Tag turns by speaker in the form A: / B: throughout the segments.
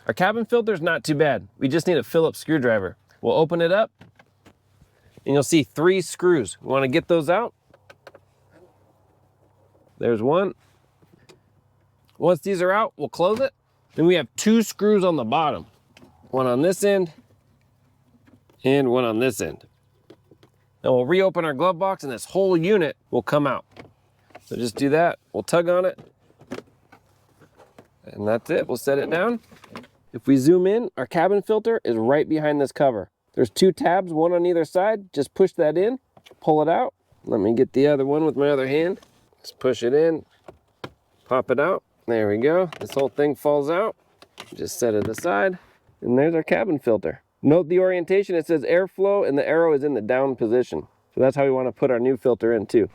A: Our cabin filter is not too bad. We just need a Phillips screwdriver. We'll open it up and you'll see 3 screws. We want to get those out. There's one. Once these are out, we'll close it. Then we have 2 screws on the bottom. One on this end and one on this end. Now we'll reopen our glove box and this whole unit will come out. So just do that. We'll tug on it. And that's it. We'll set it down. If we zoom in, our cabin filter is right behind this cover. There's 2 tabs, one on either side. Just push that in, pull it out. Let me get the other one with my other hand. Just push it in, pop it out. There we go. This whole thing falls out. Just set it aside. And there's our cabin filter. Note the orientation. It says airflow and the arrow is in the down position. So that's how we want to put our new filter in too.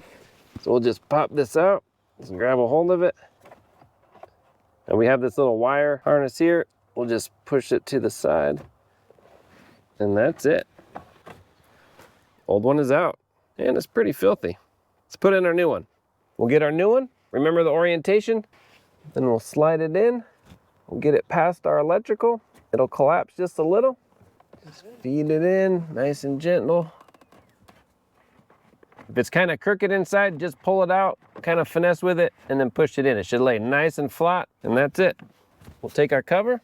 A: So we'll just pop this out. Just grab a hold of it. And we have this little wire harness here. We'll just push it to the side. And that's it. Old one is out. And it's pretty filthy. Let's put in our new one. We'll get our new one. Remember the orientation. Then we'll slide it in. We'll get it past our electrical. It'll collapse just a little. Just feed it in, nice and gentle. If it's kind of crooked inside, just pull it out, kind of finesse with it, and then push it in. It should lay nice and flat, and that's it. We'll take our cover,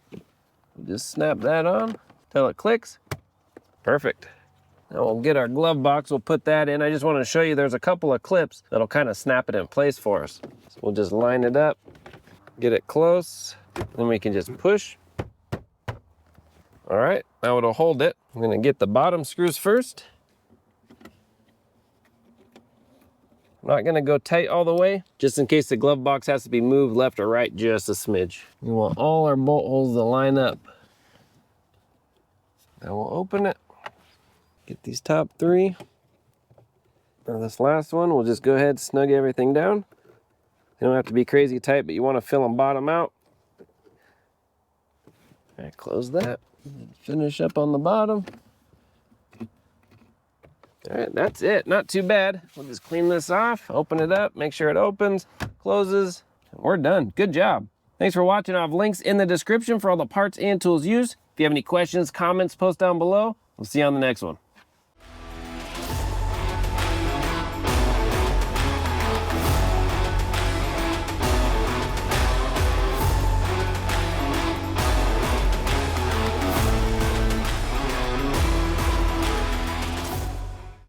A: just snap that on till it clicks. Perfect. Now we'll get our glove box, we'll put that in. I just want to show you there's a couple of clips that'll kind of snap it in place for us. So we'll just line it up, get it close, then we can just push. All right, now it'll hold it. I'm gonna get the bottom screws first. I'm not gonna go tight all the way, just in case the glove box has to be moved left or right just a smidge. We want all our bolt holes to line up. Now we'll open it, get these top 3. Now this last one, we'll just go ahead and snug everything down. You don't have to be crazy tight, but you wanna fill them bottom out. All right, close that. Finish up on the bottom. All right, that's it. Not too bad. We'll just clean this off, open it up, make sure it opens, closes, and we're done. Good job. Thanks for watching. I'll have links in the description for all the parts and tools used. If you have any questions, comments, post down below. We'll see you on the next one.